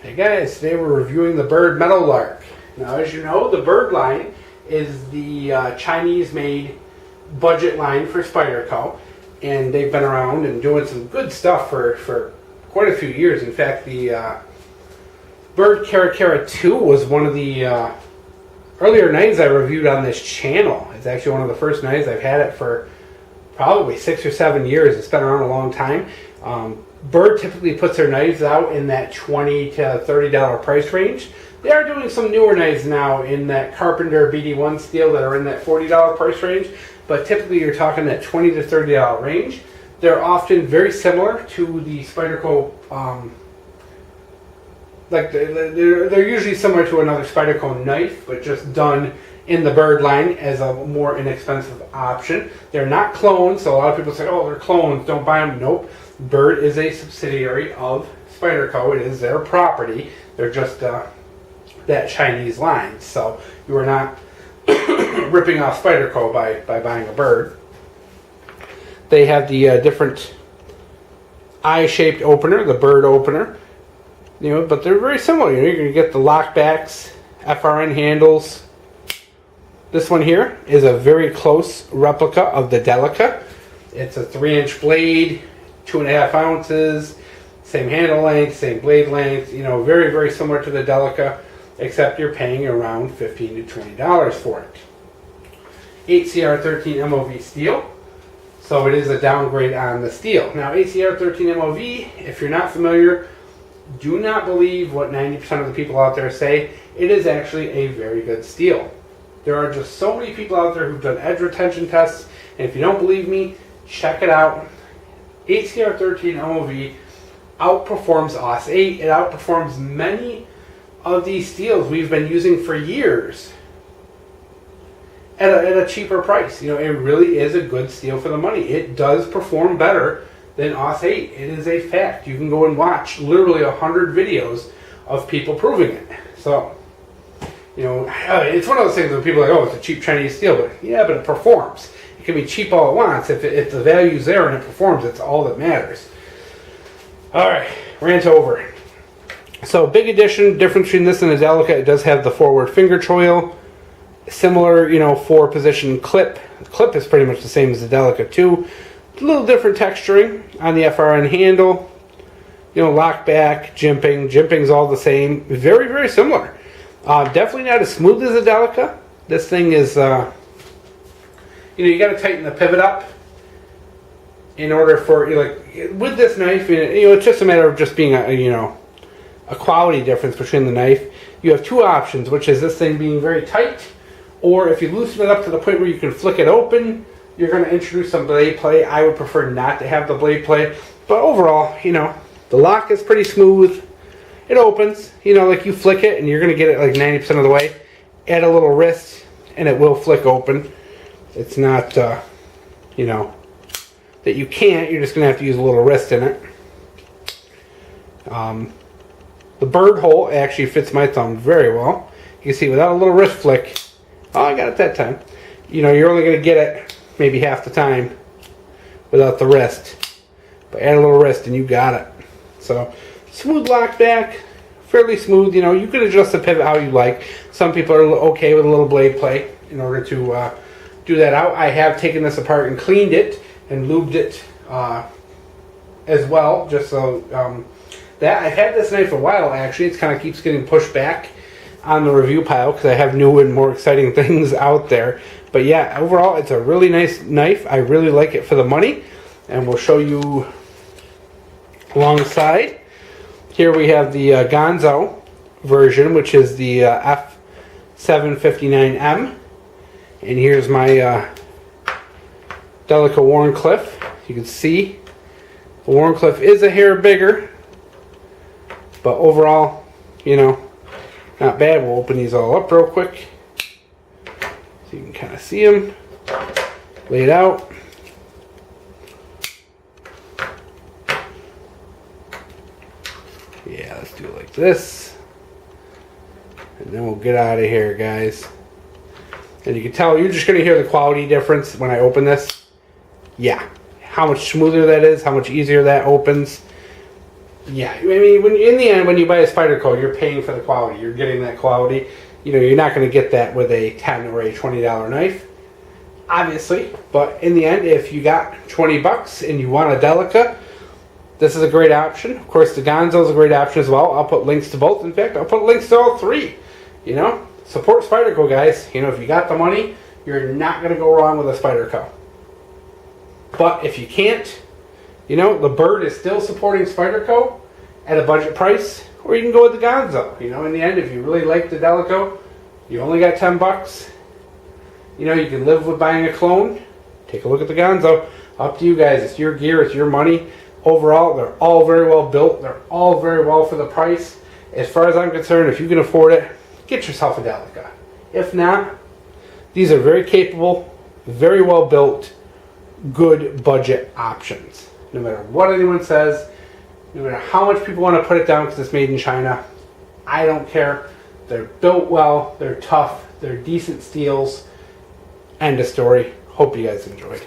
Hey guys, today we're reviewing the Byrd Meadowlark. Now as you know, the Byrd line is the Chinese-made budget line for Spyderco, and they've been around and doing some good stuff for quite a few years. In fact, the Byrd Caracara 2 was one of the earlier knives I reviewed on this channel. It's actually one of the first knives. I've had it for probably 6 or 7 years. It's been around a long time. Byrd typically puts their knives out in that $20 to $30 price range. They are doing some newer knives now in that Carpenter BD1 steel that are in that $40 price range, but typically you're talking that $20 to $30 range. They're often very similar to the Spyderco, they're usually similar to another Spyderco knife, but just done in the Byrd line as a more inexpensive option. They're not clones, so a lot of people say, oh, they're clones, don't buy them. Nope. Byrd is a subsidiary of Spyderco. It is their property. They're just that Chinese line. So you are not ripping off Spyderco by buying a Byrd. They have the different eye-shaped opener, the Byrd opener. But they're very similar. You're going to get the lockbacks, FRN handles. This one here is a very close replica of the Delica. It's a 3-inch blade, 2.5 ounces, same handle length, same blade length. Very, very similar to the Delica, except you're paying around $15 to $20 for it. 8CR13 MOV steel, so it is a downgrade on the steel. Now, 8CR13 MOV, if you're not familiar, do not believe what 90% of the people out there say. It is actually a very good steel. There are just so many people out there who've done edge retention tests, and if you don't believe me, check it out. 8CR13 MOV outperforms OS 8. It outperforms many of these steels we've been using for years at a cheaper price. It really is a good steel for the money. It does perform better than OS 8. It is a fact. You can go and watch literally 100 videos of people proving it. So, it's one of those things that people are like, oh, it's a cheap Chinese steel, but yeah, but it performs. It can be cheap all at once. If the value's there and it performs, it's all that matters. All right, rant over. So, big addition, difference between this and the Delica, it does have the forward finger choil. Similar, 4-position clip. The clip is pretty much the same as the Delica too. A little different texturing on the FRN handle. Lock back, jimping. Jimping's all the same. Very, very similar. Definitely not as smooth as the Delica. This thing is, you got to tighten the pivot up in order for, with this knife, it's just a matter of just being a quality difference between the knife. You have two options, which is this thing being very tight, or if you loosen it up to the point where you can flick it open, you're going to introduce some blade play. I would prefer not to have the blade play, but overall, the lock is pretty smooth. It opens, like you flick it and you're going to get it like 90% of the way. Add a little wrist and it will flick open. It's not, that you can't. You're just going to have to use a little wrist in it. The Byrd hole actually fits my thumb very well. You can see without a little wrist flick, oh, I got it that time. You're only going to get it maybe half the time without the wrist. But add a little wrist and you got it. So, smooth lock back, fairly smooth. You can adjust the pivot how you like. Some people are okay with a little blade play in order to do that out. I have taken this apart and cleaned it and lubed it as well, just so that. I've had this knife a while actually. It kind of keeps getting pushed back on the review pile because I have new and more exciting things out there. But yeah, overall it's a really nice knife. I really like it for the money, and we'll show you alongside. Here we have the Gonzo version, which is the F759M. And here's my Delica Wharncliffe. You can see the Wharncliffe is a hair bigger, but overall, not bad. We'll open these all up real quick so you can kind of see them laid out. Yeah, let's do it like this. And then we'll get out of here, guys. And you can tell, you're just going to hear the quality difference when I open this. Yeah. How much smoother that is, how much easier that opens. Yeah, I mean, when in the end, when you buy a Spyderco, you're paying for the quality. You're getting that quality. You know, you're not going to get that with a $10 or a $20 knife, obviously. But in the end, if you got $20 and you want a Delica, this is a great option. Of course, the Gonzo is a great option as well. I'll put links to both. In fact, I'll put links to all three. You know, support Spyderco, guys. You know, if you got the money, you're not going to go wrong with a Spyderco. But if you can't, you know, the Byrd is still supporting Spyderco at a budget price, or you can go with the Gonzo. You know, in the end, if you really like the Delica, you only got $10. You know, you can live with buying a clone. Take a look at the Gonzo. Up to you guys. It's your gear. It's your money. Overall, they're all very well built. They're all very well for the price. As far as I'm concerned, if you can afford it, get yourself a Delica. If not, these are very capable, very well built, good budget options. No matter what anyone says, no matter how much people want to put it down because it's made in China, I don't care. They're built well, they're tough, they're decent steels. End of story. Hope you guys enjoyed.